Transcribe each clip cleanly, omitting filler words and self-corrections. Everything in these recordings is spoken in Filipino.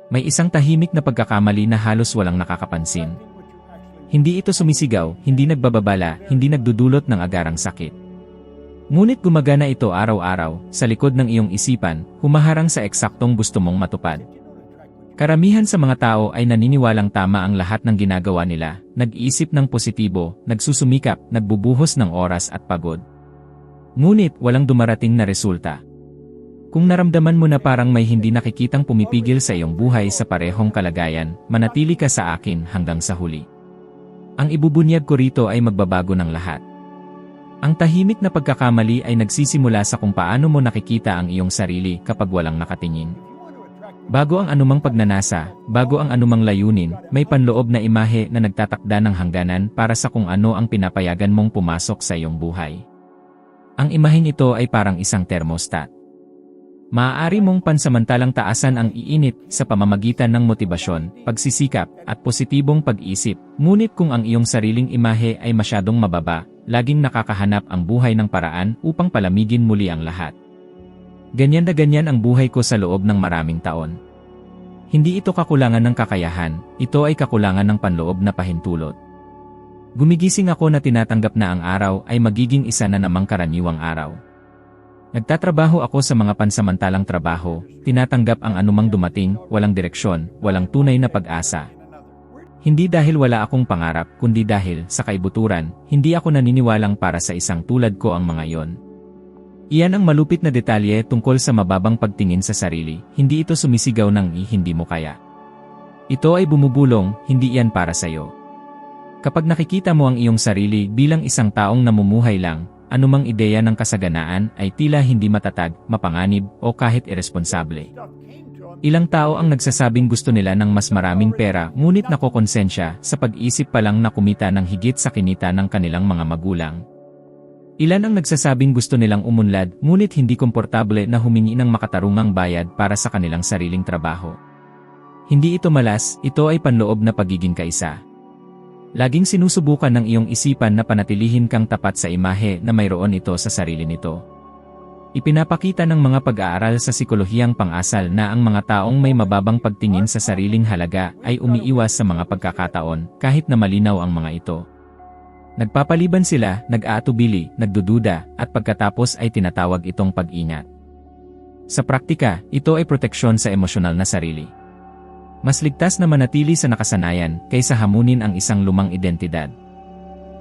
May isang tahimik na pagkakamali na halos walang nakakapansin. Hindi ito sumisigaw, hindi nagbababala, hindi nagdudulot ng agarang sakit. Ngunit gumagana ito araw-araw, sa likod ng iyong isipan, humaharang sa eksaktong gusto mong matupad. Karamihan sa mga tao ay naniniwalang tama ang lahat ng ginagawa nila, nag-iisip ng positibo, nagsusumikap, nagbubuhos ng oras at pagod. Ngunit walang dumarating na resulta. Kung naramdaman mo na parang may hindi nakikitang pumipigil sa iyong buhay sa parehong kalagayan, manatili ka sa akin hanggang sa huli. Ang ibubunyag ko rito ay magbabago ng lahat. Ang tahimik na pagkakamali ay nagsisimula sa kung paano mo nakikita ang iyong sarili kapag walang nakatingin. Bago ang anumang pagnanasa, bago ang anumang layunin, may panloob na imahe na nagtatakda ng hangganan para sa kung ano ang pinapayagan mong pumasok sa iyong buhay. Ang imaheng ito ay parang isang thermostat. Maaari mong pansamantalang taasan ang iinit sa pamamagitan ng motibasyon, pagsisikap, at positibong pag-isip, ngunit kung ang iyong sariling imahe ay masyadong mababa, laging nakakahanap ang buhay ng paraan upang palamigin muli ang lahat. Ganyan na ganyan ang buhay ko sa loob ng maraming taon. Hindi ito kakulangan ng kakayahan, ito ay kakulangan ng panloob na pahintulot. Gumigising ako na tinatanggap na ang araw ay magiging isa na namang karaniwang araw. Nagtatrabaho ako sa mga pansamantalang trabaho, tinatanggap ang anumang dumating, walang direksyon, walang tunay na pag-asa. Hindi dahil wala akong pangarap, kundi dahil, sa kaibuturan, hindi ako naniniwalang para sa isang tulad ko ang mga iyon. Iyan ang malupit na detalye tungkol sa mababang pagtingin sa sarili, hindi ito sumisigaw ng hindi mo kaya. Ito ay bumubulong, hindi iyan para sa iyo. Kapag nakikita mo ang iyong sarili bilang isang taong namumuhay lang, anumang ideya ng kasaganaan ay tila hindi matatag, mapanganib, o kahit iresponsable. Ilang tao ang nagsasabing gusto nila ng mas maraming pera ngunit nakokonsensya sa pag-isip pa lang na kumita ng higit sa kinita ng kanilang mga magulang. Ilan ang nagsasabing gusto nilang umunlad ngunit hindi komportable na humingi ng makatarungang bayad para sa kanilang sariling trabaho. Hindi ito malas, ito ay panloob na pagiging kaisa. Laging sinusubukan ng iyong isipan na panatilihin kang tapat sa imahe na mayroon ito sa sarili nito. Ipinapakita ng mga pag-aaral sa psikolohiyang pang-asal na ang mga taong may mababang pagtingin sa sariling halaga ay umiiwas sa mga pagkakataon kahit na malinaw ang mga ito. Nagpapaliban sila, nag-aatubili, nagdududa, at pagkatapos ay tinatawag itong pag-ingat. Sa praktika, ito ay proteksyon sa emosyonal na sarili. Mas ligtas na manatili sa nakasanayan kaysa hamunin ang isang lumang identidad.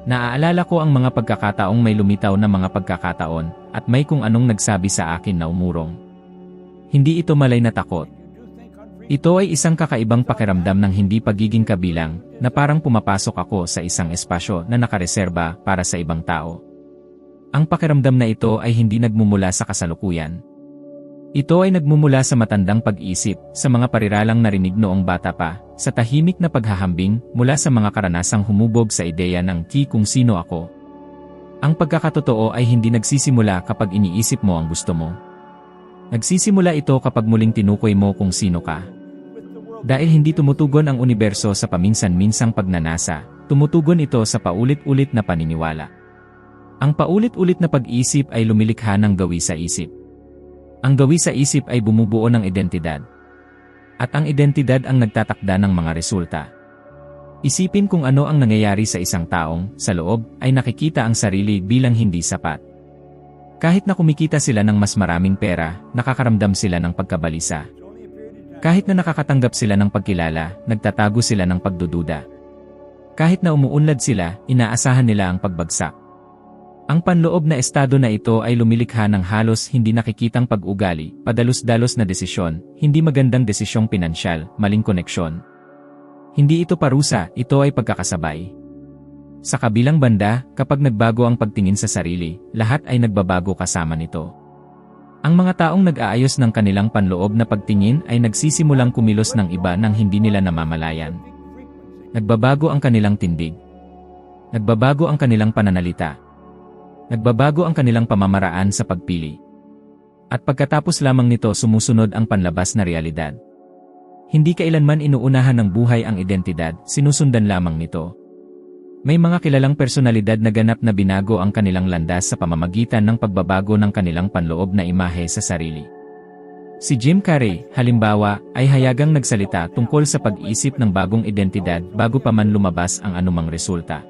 Naaalala ko ang mga pagkakataong may lumitaw na mga pagkakataon at may kung anong nagsabi sa akin na umurong. Hindi ito malay na takot. Ito ay isang kakaibang pakiramdam ng hindi pagiging kabilang na parang pumapasok ako sa isang espasyo na nakareserba para sa ibang tao. Ang pakiramdam na ito ay hindi nagmumula sa kasalukuyan. Ito ay nagmumula sa matandang pag-isip, sa mga pariralang narinig noong bata pa, sa tahimik na paghahambing mula sa mga karanasang humubog sa ideya ng kung sino ako. Ang pagkakatotoo ay hindi nagsisimula kapag iniisip mo ang gusto mo. Nagsisimula ito kapag muling tinukoy mo kung sino ka. Dahil hindi tumutugon ang universo sa paminsan-minsang pagnanasa, tumutugon ito sa paulit-ulit na paniniwala. Ang paulit-ulit na pag-isip ay lumilikha ng gawi sa isip. Ang gawi sa isip ay bumubuo ng identidad. At ang identidad ang nagtatakda ng mga resulta. Isipin kung ano ang nangyayari sa isang taong, sa loob, ay nakikita ang sarili bilang hindi sapat. Kahit na kumikita sila ng mas maraming pera, nakakaramdam sila ng pagkabalisa. Kahit na nakakatanggap sila ng pagkilala, nagtatago sila ng pagdududa. Kahit na umuunlad sila, inaasahan nila ang pagbagsak. Ang panloob na estado na ito ay lumilikha ng halos hindi nakikitang pag-ugali, padalos-dalos na desisyon, hindi magandang desisyong pinansyal, maling koneksyon. Hindi ito parusa, ito ay pagkakasabay. Sa kabilang banda, kapag nagbago ang pagtingin sa sarili, lahat ay nagbabago kasama nito. Ang mga taong nag-aayos ng kanilang panloob na pagtingin ay nagsisimulang kumilos ng iba nang hindi nila namamalayan. Nagbabago ang kanilang tindig. Nagbabago ang kanilang pananalita. Nagbabago ang kanilang pamamaraan sa pagpili. At pagkatapos lamang nito sumusunod ang panlabas na realidad. Hindi kailanman inuunahan ng buhay ang identidad, sinusundan lamang nito. May mga kilalang personalidad na ganap na binago ang kanilang landas sa pamamagitan ng pagbabago ng kanilang panloob na imahe sa sarili. Si Jim Carrey, halimbawa, ay hayagang nagsalita tungkol sa pag-iisip ng bagong identidad bago pa man lumabas ang anumang resulta.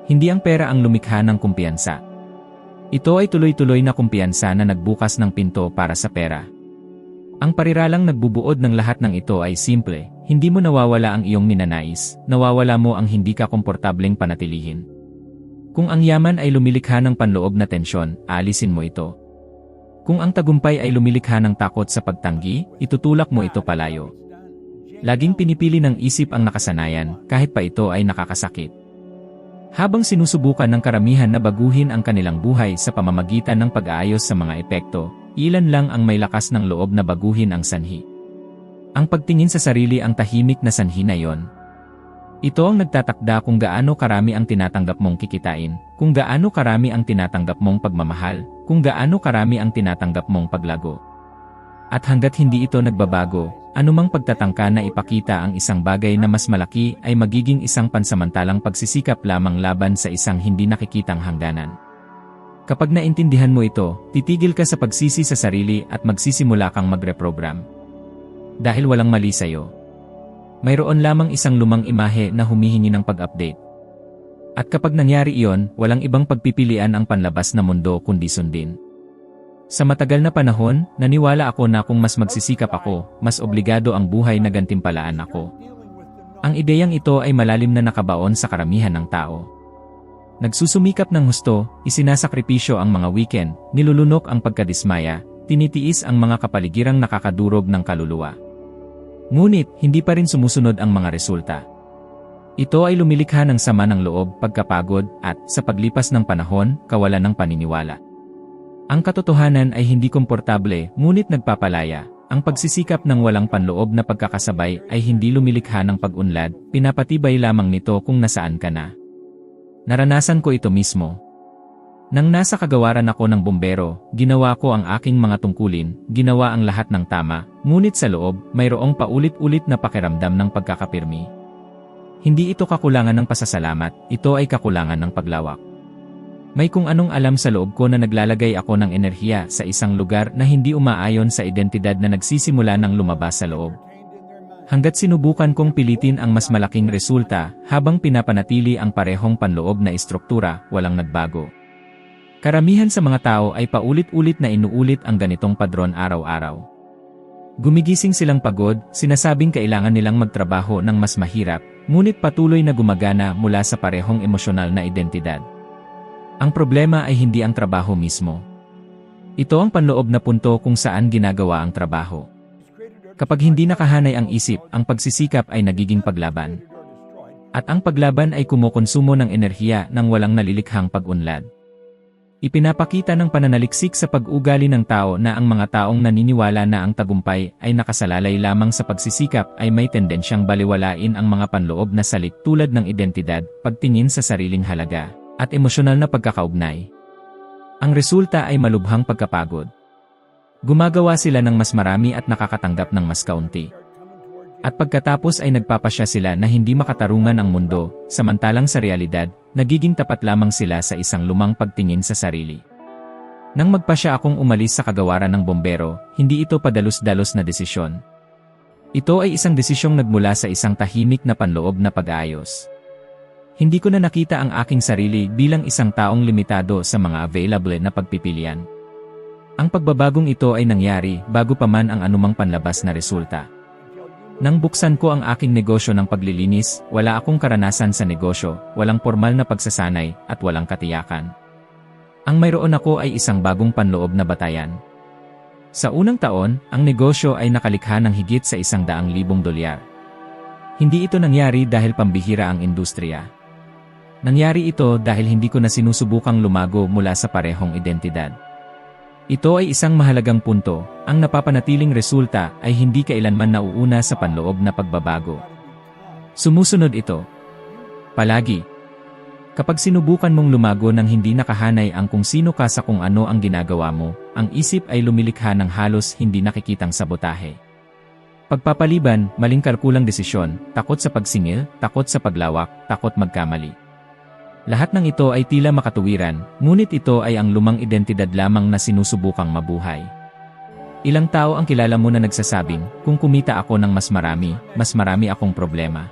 Hindi ang pera ang lumikha ng kumpiyansa. Ito ay tuloy-tuloy na kumpiyansa na nagbukas ng pinto para sa pera. Ang pariralang nagbubuod ng lahat ng ito ay simple, hindi mo nawawala ang iyong ninanais, nawawala mo ang hindi ka komportableng panatilihin. Kung ang yaman ay lumilikha ng panloob na tensyon, aalisin mo ito. Kung ang tagumpay ay lumilikha ng takot sa pagtanggi, itutulak mo ito palayo. Laging pinipili ng isip ang nakasanayan, kahit pa ito ay nakakasakit. Habang sinusubukan ng karamihan na baguhin ang kanilang buhay sa pamamagitan ng pag-aayos sa mga epekto, ilan lang ang may lakas ng loob na baguhin ang sanhi. Ang pagtingin sa sarili ang tahimik na sanhi na yon. Ito ang nagtatakda kung gaano karami ang tinatanggap mong kikitain, kung gaano karami ang tinatanggap mong pagmamahal, kung gaano karami ang tinatanggap mong paglago. At hanggat hindi ito nagbabago, anumang pagtatangka na ipakita ang isang bagay na mas malaki ay magiging isang pansamantalang pagsisikap lamang laban sa isang hindi nakikitang hangganan. Kapag naintindihan mo ito, titigil ka sa pagsisi sa sarili at magsisimula kang magreprogram. Dahil walang mali sa'yo. Mayroon lamang isang lumang imahe na humihingi ng pag-update. At kapag nangyari iyon, walang ibang pagpipilian ang panlabas na mundo kundi sundin. Sa matagal na panahon, naniwala ako na kung mas magsisikap ako, mas obligado ang buhay na gantimpalaan ako. Ang ideyang ito ay malalim na nakabaon sa karamihan ng tao. Nagsusumikap ng husto, isinasakripisyo ang mga weekend, nilulunok ang pagkadismaya, tinitiis ang mga kapaligirang nakakadurog ng kaluluwa. Ngunit, hindi pa rin sumusunod ang mga resulta. Ito ay lumilikha ng sama ng loob, pagkapagod, at, sa paglipas ng panahon, kawalan ng paniniwala. Ang katotohanan ay hindi komportable, ngunit nagpapalaya. Ang pagsisikap ng walang panloob na pagkakasabay ay hindi lumilikha ng pag-unlad, pinapatibay lamang nito kung nasaan ka na. Naranasan ko ito mismo. Nang nasa kagawaran ako ng bombero, ginawa ko ang aking mga tungkulin, ginawa ang lahat ng tama, ngunit sa loob, mayroong paulit-ulit na pakiramdam ng pagkakapirmi. Hindi ito kakulangan ng pasasalamat, ito ay kakulangan ng paglawak. May kung anong alam sa loob ko na naglalagay ako ng enerhiya sa isang lugar na hindi umaayon sa identidad na nagsisimula ng lumabas sa loob. Hanggat sinubukan kong pilitin ang mas malaking resulta, habang pinapanatili ang parehong panloob na istruktura, walang nagbago. Karamihan sa mga tao ay paulit-ulit na inuulit ang ganitong padron araw-araw. Gumigising silang pagod, sinasabing kailangan nilang magtrabaho ng mas mahirap, ngunit patuloy na gumagana mula sa parehong emosyonal na identidad. Ang problema ay hindi ang trabaho mismo. Ito ang panloob na punto kung saan ginagawa ang trabaho. Kapag hindi nakahanay ang isip, ang pagsisikap ay nagiging paglaban. At ang paglaban ay kumukonsumo ng enerhiya ng walang nalilikhang pag-unlad. Ipinapakita ng pananaliksik sa pag-ugali ng tao na ang mga taong naniniwala na ang tagumpay ay nakasalalay lamang sa pagsisikap ay may tendensyang baliwalain ang mga panloob na salik tulad ng identidad, pagtingin sa sariling halaga, at emosyonal na pagkakaugnay. Ang resulta ay malubhang pagkapagod. Gumagawa sila ng mas marami at nakakatanggap ng mas kaunti. At pagkatapos ay nagpapasya sila na hindi makatarungan ang mundo, samantalang sa realidad, nagiging tapat lamang sila sa isang lumang pagtingin sa sarili. Nang magpasya akong umalis sa kagawaran ng bombero, hindi ito padalos-dalos na desisyon. Ito ay isang desisyong nagmula sa isang tahimik na panloob na pag-aayos. Hindi ko na nakita ang aking sarili bilang isang taong limitado sa mga available na pagpipilian. Ang pagbabagong ito ay nangyari bago pa man ang anumang panlabas na resulta. Nang buksan ko ang aking negosyo ng paglilinis, wala akong karanasan sa negosyo, walang formal na pagsasanay, at walang katiyakan. Ang mayroon ako ay isang bagong panloob na batayan. Sa unang taon, ang negosyo ay nakalikha ng higit sa $100,000. Hindi ito nangyari dahil pambihira ang industriya. Nangyari ito dahil hindi ko na sinusubukang lumago mula sa parehong identidad. Ito ay isang mahalagang punto, ang napapanatiling resulta ay hindi kailanman nauuna sa panloob na pagbabago. Sumusunod ito. Palagi. Kapag sinubukan mong lumago nang hindi nakahanay ang kung sino ka sa kung ano ang ginagawa mo, ang isip ay lumilikha ng halos hindi nakikitang sabotahe. Pagpapaliban, maling kalkulang desisyon, takot sa pagsingil, takot sa paglawak, takot magkamali. Lahat ng ito ay tila makatuwiran, ngunit ito ay ang lumang identidad lamang na sinusubukang mabuhay. Ilang tao ang kilala mo na nagsasabing, kung kumita ako ng mas marami akong problema.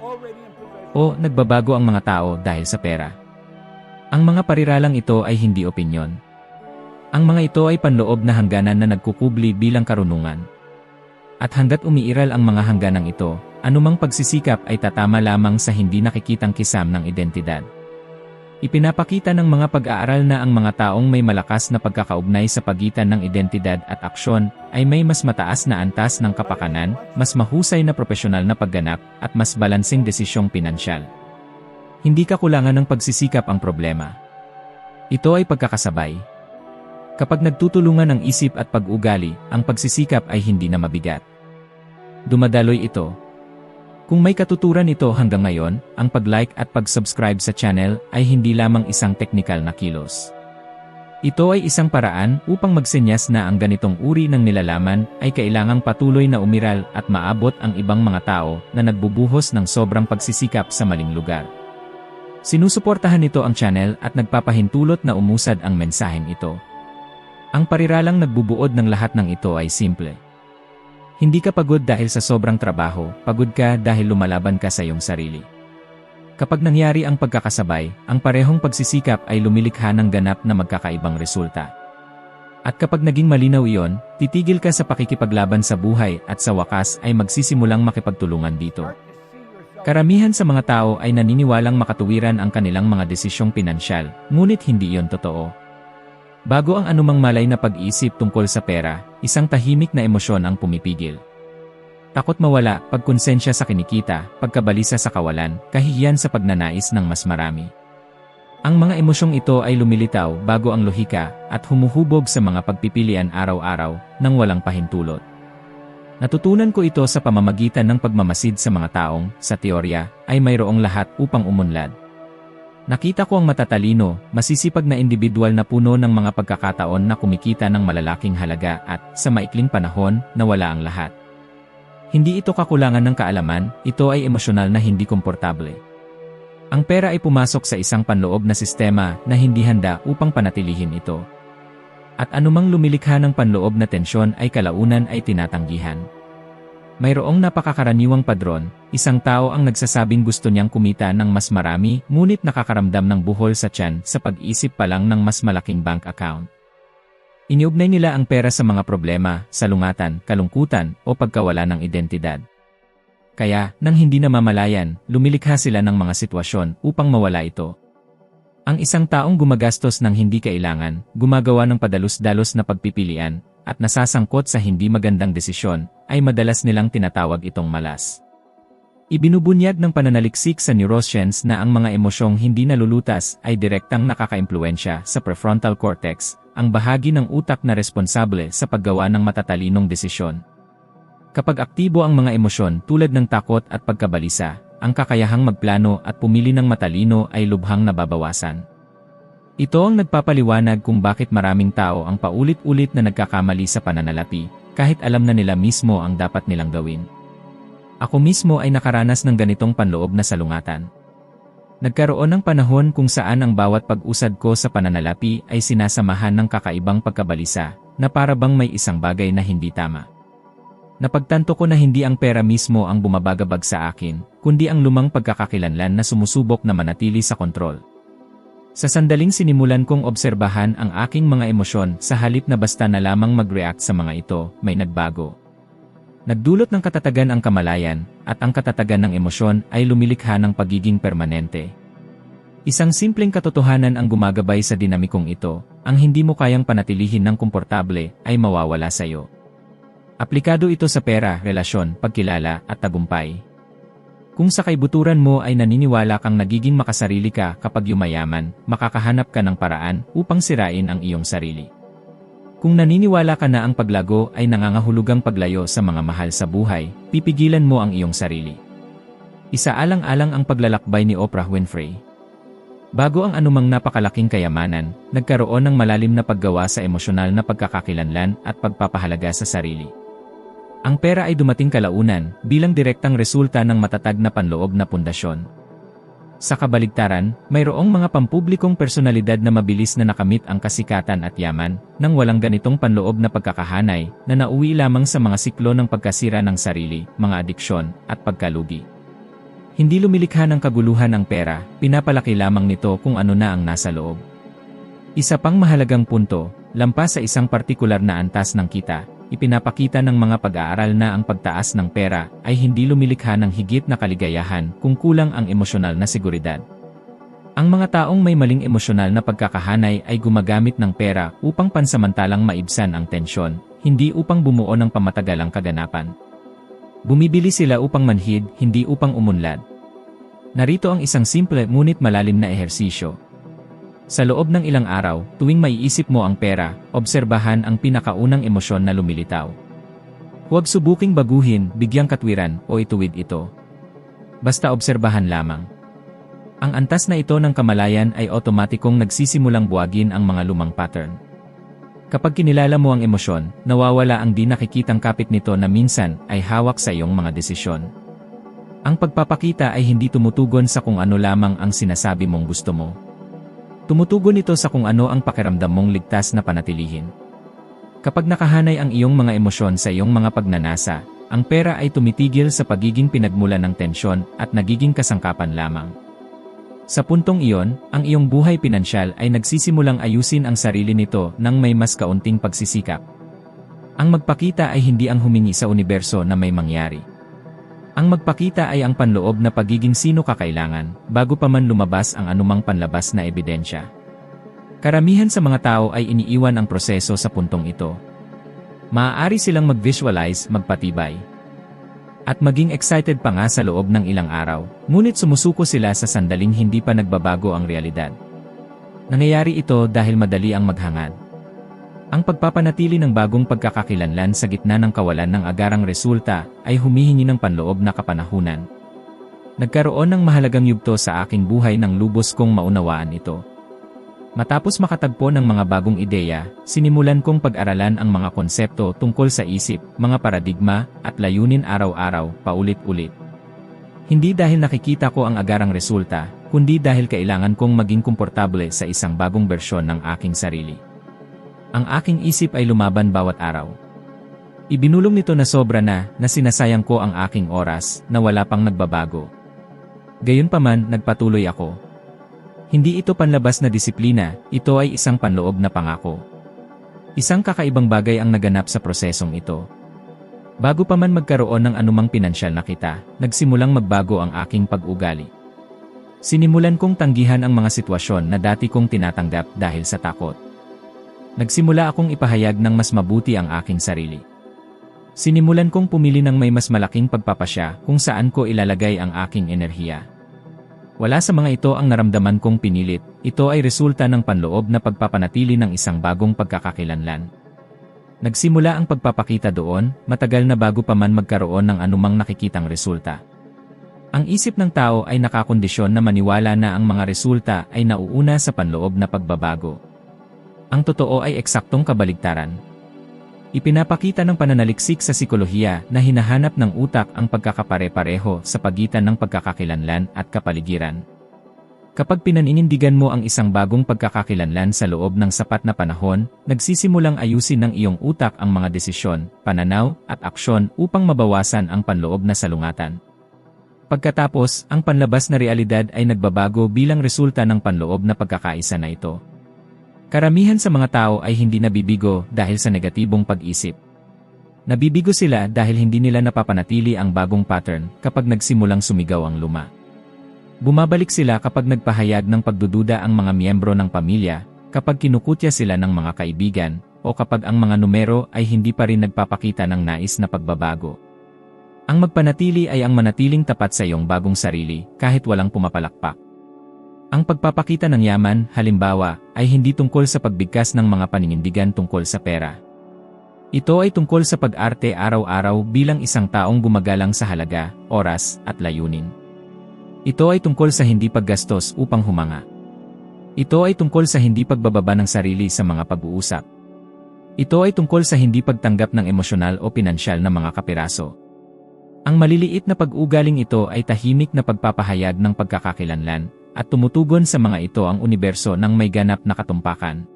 O nagbabago ang mga tao dahil sa pera. Ang mga pariralang ito ay hindi opinyon. Ang mga ito ay panloob na hangganan na nagkukubli bilang karunungan. At hanggat umiiral ang mga hangganang ito, anumang pagsisikap ay tatama lamang sa hindi nakikitang kisam ng identidad. Ipinapakita ng mga pag-aaral na ang mga taong may malakas na pagkakaugnay sa pagitan ng identidad at aksyon ay may mas mataas na antas ng kapakanan, mas mahusay na propesyonal na pagganap, at mas balansing desisyong pinansyal. Hindi kakulangan ng pagsisikap ang problema. Ito ay pagkakasabay. Kapag nagtutulungan ang isip at pag-ugali, ang pagsisikap ay hindi na mabigat. Dumadaloy ito. Kung may katuturan ito hanggang ngayon, ang pag-like at pag-subscribe sa channel ay hindi lamang isang teknikal na kilos. Ito ay isang paraan upang magsenyas na ang ganitong uri ng nilalaman ay kailangang patuloy na umiral at maabot ang ibang mga tao na nagbubuhos ng sobrang pagsisikap sa maling lugar. Sinusuportahan nito ang channel at nagpapahintulot na umusad ang mensaheng ito. Ang pariralang nagbubuod ng lahat ng ito ay simple. Hindi ka pagod dahil sa sobrang trabaho, pagod ka dahil lumalaban ka sa iyong sarili. Kapag nangyari ang pagkakasabay, ang parehong pagsisikap ay lumilikha ng ganap na magkakaibang resulta. At kapag naging malinaw iyon, titigil ka sa pakikipaglaban sa buhay at sa wakas ay magsisimulang makipagtulungan dito. Karamihan sa mga tao ay naniniwalang makatuwiran ang kanilang mga desisyong pinansyal, ngunit hindi iyon totoo. Bago ang anumang malay na pag-iisip tungkol sa pera, isang tahimik na emosyon ang pumipigil. Takot mawala, pagkonsensya sa kinikita, pagkabalisa sa kawalan, kahihiyan sa pagnanais ng mas marami. Ang mga emosyong ito ay lumilitaw bago ang lohika at humuhubog sa mga pagpipilian araw-araw nang walang pahintulot. Natutunan ko ito sa pamamagitan ng pagmamasid sa mga taong, sa teorya, ay mayroong lahat upang umunlad. Nakita ko ang matatalino, masisipag na individual na puno ng mga pagkakataon na kumikita ng malalaking halaga at, sa maikling panahon, nawala ang lahat. Hindi ito kakulangan ng kaalaman, ito ay emosyonal na hindi komportable. Ang pera ay pumasok sa isang panloob na sistema na hindi handa upang panatilihin ito. At anumang lumilikha ng panloob na tensyon ay kalaunan ay tinatanggihan. Mayroong napakakaraniwang padron, isang tao ang nagsasabing gusto niyang kumita ng mas marami ngunit nakakaramdam ng buhol sa tiyan sa pag-isip pa lang ng mas malaking bank account. Iniugnay nila ang pera sa mga problema, salungatan, kalungkutan, o pagkawala ng identidad. Kaya, nang hindi namamalayan, lumilikha sila ng mga sitwasyon upang mawala ito. Ang isang taong gumagastos ng hindi kailangan, gumagawa ng padalos-dalos na pagpipilian, at nasasangkot sa hindi magandang desisyon, ay madalas nilang tinatawag itong malas. Ibinubunyag ng pananaliksik sa neuroscience na ang mga emosyong hindi nalulutas ay direktang nakakaimpluwensya sa prefrontal cortex, ang bahagi ng utak na responsable sa paggawa ng matatalinong desisyon. Kapag aktibo ang mga emosyon tulad ng takot at pagkabalisa, ang kakayahang magplano at pumili ng matalino ay lubhang nababawasan. Ito ang nagpapaliwanag kung bakit maraming tao ang paulit-ulit na nagkakamali sa pananalapi, kahit alam na nila mismo ang dapat nilang gawin. Ako mismo ay nakaranas ng ganitong panloob na salungatan. Nagkaroon ng panahon kung saan ang bawat pag-usad ko sa pananalapi ay sinasamahan ng kakaibang pagkabalisa, na para bang may isang bagay na hindi tama. Napagtanto ko na hindi ang pera mismo ang bumabagabag sa akin, kundi ang lumang pagkakakilanlan na sumusubok na manatili sa kontrol. Sa sandaling sinimulan kong obserbahan ang aking mga emosyon sa halip na basta na lamang mag-react sa mga ito, may nagbago. Nagdulot ng katatagan ang kamalayan, at ang katatagan ng emosyon ay lumilikha ng pagiging permanente. Isang simpleng katotohanan ang gumagabay sa dinamikong ito, ang hindi mo kayang panatilihin ng komportable ay mawawala sa iyo. Aplikado ito sa pera, relasyon, pagkilala, at tagumpay. Kung sa kaibuturan mo ay naniniwala kang nagiging makasarili ka kapag yumayaman, makakahanap ka ng paraan upang sirain ang iyong sarili. Kung naniniwala ka na ang paglago ay nangangahulugang paglayo sa mga mahal sa buhay, pipigilan mo ang iyong sarili. Isaalang-alang ang paglalakbay ni Oprah Winfrey. Bago ang anumang napakalaking kayamanan, nagkaroon ng malalim na paggawa sa emosyonal na pagkakakilanlan at pagpapahalaga sa sarili. Ang pera ay dumating kalaunan bilang direktang resulta ng matatag na panloob na pundasyon. Sa kabaligtaran, mayroong mga pampublikong personalidad na mabilis na nakamit ang kasikatan at yaman, nang walang ganitong panloob na pagkakahanay, na nauwi lamang sa mga siklo ng pagkasira ng sarili, mga adiksyon, at pagkalugi. Hindi lumilikha ng kaguluhan ang pera, pinapalaki lamang nito kung ano na ang nasa loob. Isa pang mahalagang punto, lampas sa isang partikular na antas ng kita, ipinapakita ng mga pag-aaral na ang pagtaas ng pera ay hindi lumilikha ng higit na kaligayahan kung kulang ang emosyonal na seguridad. Ang mga taong may maling emosyonal na pagkakahanay ay gumagamit ng pera upang pansamantalang maibsan ang tensyon, hindi upang bumuo ng pamatagalang kaganapan. Bumibili sila upang manhid, hindi upang umunlad. Narito ang isang simple ngunit malalim na ehersisyo. Sa loob ng ilang araw, tuwing maiisip mo ang pera, obserbahan ang pinakaunang emosyon na lumilitaw. Huwag subuking baguhin, bigyang katwiran, o ituwid ito. Basta obserbahan lamang. Ang antas na ito ng kamalayan ay otomatikong nagsisimulang buwagin ang mga lumang pattern. Kapag kinilala mo ang emosyon, nawawala ang di nakikitang kapit nito na minsan ay hawak sa iyong mga desisyon. Ang pagpapakita ay hindi tumutugon sa kung ano lamang ang sinasabi mong gusto mo. Tumutugon ito sa kung ano ang pakiramdam mong ligtas na panatilihin. Kapag nakahanay ang iyong mga emosyon sa iyong mga pagnanasa, ang pera ay tumitigil sa pagiging pinagmulan ng tensyon at nagiging kasangkapan lamang. Sa puntong iyon, ang iyong buhay pinansyal ay nagsisimulang ayusin ang sarili nito nang may mas kaunting pagsisikap. Ang magpakita ay hindi ang humingi sa universo na may mangyari. Ang magpakita ay ang panloob na pagiging sino kakailangan, bago pa man lumabas ang anumang panlabas na ebidensya. Karamihan sa mga tao ay iniiwan ang proseso sa puntong ito. Maaari silang mag-visualize, magpatibay, at maging excited pa nga sa loob ng ilang araw, ngunit sumusuko sila sa sandaling hindi pa nagbabago ang realidad. Nangyayari ito dahil madali ang maghangad. Ang pagpapanatili ng bagong pagkakakilanlan sa gitna ng kawalan ng agarang resulta ay humihingi ng panloob na kapanahunan. Nagkaroon ng mahalagang yugto sa aking buhay nang lubos kong maunawaan ito. Matapos makatagpo ng mga bagong ideya, sinimulan kong pag-aralan ang mga konsepto tungkol sa isip, mga paradigma, at layunin araw-araw, paulit-ulit. Hindi dahil nakikita ko ang agarang resulta, kundi dahil kailangan kong maging komportable sa isang bagong bersyon ng aking sarili. Ang aking isip ay lumaban bawat araw. Ibinulong nito na sobra na sinasayang ko ang aking oras na wala pang nagbabago. Gayunpaman, nagpatuloy ako. Hindi ito panlabas na disiplina, ito ay isang panloob na pangako. Isang kakaibang bagay ang naganap sa prosesong ito. Bago pa man magkaroon ng anumang pinansyal na kita, nagsimulang magbago ang aking pag-ugali. Sinimulan kong tanggihan ang mga sitwasyon na dati kong tinatanggap dahil sa takot. Nagsimula akong ipahayag ng mas mabuti ang aking sarili. Sinimulan kong pumili ng may mas malaking pagpapasya kung saan ko ilalagay ang aking enerhiya. Wala sa mga ito ang naramdaman kong pinilit, ito ay resulta ng panloob na pagpapanatili ng isang bagong pagkakakilanlan. Nagsimula ang pagpapakita doon, matagal na bago pa man magkaroon ng anumang nakikitang resulta. Ang isip ng tao ay nakakondisyon na maniwala na ang mga resulta ay nauuna sa panloob na pagbabago. Ang totoo ay eksaktong kabaligtaran. Ipinapakita ng pananaliksik sa sikolohiya na hinahanap ng utak ang pagkakapare-pareho sa pagitan ng pagkakakilanlan at kapaligiran. Kapag pinaninindigan mo ang isang bagong pagkakakilanlan sa loob ng sapat na panahon, nagsisimulang ayusin ng iyong utak ang mga desisyon, pananaw, at aksyon upang mabawasan ang panloob na salungatan. Pagkatapos, ang panlabas na realidad ay nagbabago bilang resulta ng panloob na pagkakaisa na ito. Karamihan sa mga tao ay hindi nabibigo dahil sa negatibong pag-isip. Nabibigo sila dahil hindi nila napapanatili ang bagong pattern kapag nagsimulang sumigaw ang luma. Bumabalik sila kapag nagpahayag ng pagdududa ang mga miyembro ng pamilya, kapag kinukutya sila ng mga kaibigan, o kapag ang mga numero ay hindi pa rin nagpapakita ng nais na pagbabago. Ang magpanatili ay ang manatiling tapat sa iyong bagong sarili kahit walang pumapalakpak. Ang pagpapakita ng yaman, halimbawa, ay hindi tungkol sa pagbigkas ng mga paninindigan tungkol sa pera. Ito ay tungkol sa pag-arte araw-araw bilang isang taong gumagalang sa halaga, oras, at layunin. Ito ay tungkol sa hindi paggastos upang humanga. Ito ay tungkol sa hindi pagbababa ng sarili sa mga pag-uusap. Ito ay tungkol sa hindi pagtanggap ng emosyonal o pinansyal na mga kapiraso. Ang maliliit na pag-ugaling ito ay tahimik na pagpapahayag ng pagkakakilanlan, at tumutugon sa mga ito ang universo ng may ganap na katumpakan.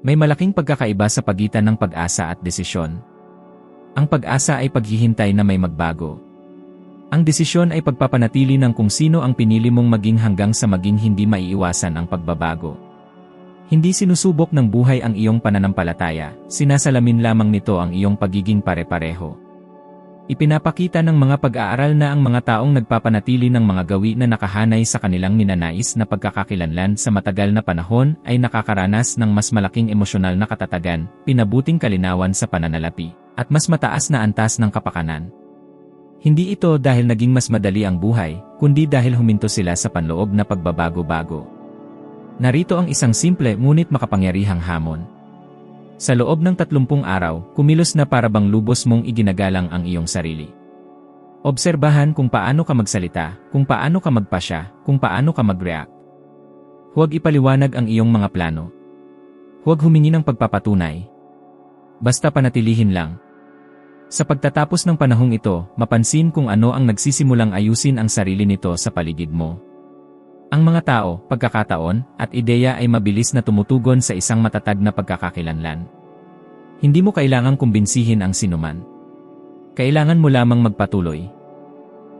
May malaking pagkakaiba sa pagitan ng pag-asa at desisyon. Ang pag-asa ay paghihintay na may magbago. Ang desisyon ay pagpapanatili ng kung sino ang pinili mong maging hanggang sa maging hindi maiiwasan ang pagbabago. Hindi sinusubok ng buhay ang iyong pananampalataya, sinasalamin lamang nito ang iyong pagiging pare-pareho. Ipinapakita ng mga pag-aaral na ang mga taong nagpapanatili ng mga gawi na nakahanay sa kanilang ninanais na pagkakakilanlan sa matagal na panahon ay nakakaranas ng mas malaking emosyonal na katatagan, pinabuting kalinawan sa pananalapi, at mas mataas na antas ng kapakanan. Hindi ito dahil naging mas madali ang buhay, kundi dahil huminto sila sa panloob na pagbabago-bago. Narito ang isang simple ngunit makapangyarihang hamon. Sa loob ng 30 araw, kumilos na para bang lubos mong iginagalang ang iyong sarili. Obserbahan kung paano ka magsalita, kung paano ka magpasya, kung paano ka mag-react. Huwag ipaliwanag ang iyong mga plano. Huwag humingi ng pagpapatunay. Basta panatilihin lang. Sa pagtatapos ng panahong ito, mapansin kung ano ang nagsisimulang ayusin ang sarili nito sa paligid mo. Ang mga tao, pagkakataon, at ideya ay mabilis na tumutugon sa isang matatag na pagkakakilanlan. Hindi mo kailangang kumbinsihin ang sinuman. Kailangan mo lamang magpatuloy.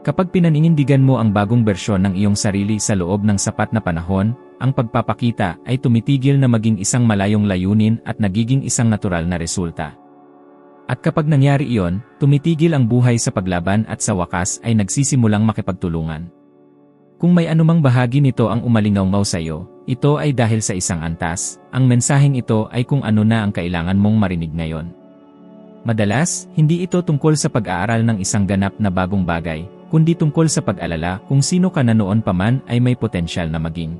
Kapag pinaninindigan mo ang bagong bersyon ng iyong sarili sa loob ng sapat na panahon, ang pagpapakita ay tumitigil na maging isang malayong layunin at nagiging isang natural na resulta. At kapag nangyari iyon, tumitigil ang buhay sa paglaban at sa wakas ay nagsisimulang makipagtulungan. Kung may anumang bahagi nito ang umalingaw-ngaw sa iyo, ito ay dahil sa isang antas. Ang mensaheng ito ay kung ano na ang kailangan mong marinig ngayon. Madalas, hindi ito tungkol sa pag-aaral ng isang ganap na bagong bagay, kundi tungkol sa pag-alala kung sino ka na noon pa man ay may potensyal na maging.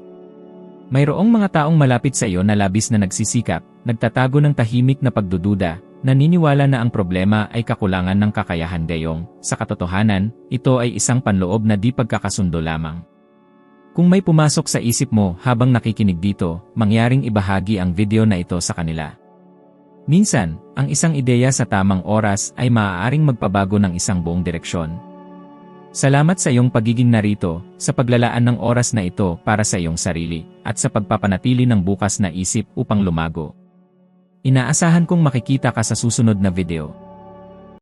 Mayroong mga taong malapit sa iyo na labis na nagsisikap, nagtatago ng tahimik na pagdududa, naniniwala na ang problema ay kakulangan ng kakayahan gayong. Sa katotohanan, ito ay isang panloob na di pagkakasundo lamang. Kung may pumasok sa isip mo habang nakikinig dito, mangyaring ibahagi ang video na ito sa kanila. Minsan, ang isang ideya sa tamang oras ay maaaring magpabago ng isang buong direksyon. Salamat sa iyong pagiging narito, sa paglalaan ng oras na ito para sa iyong sarili, at sa pagpapanatili ng bukas na isip upang lumago. Inaasahan kong makikita ka sa susunod na video.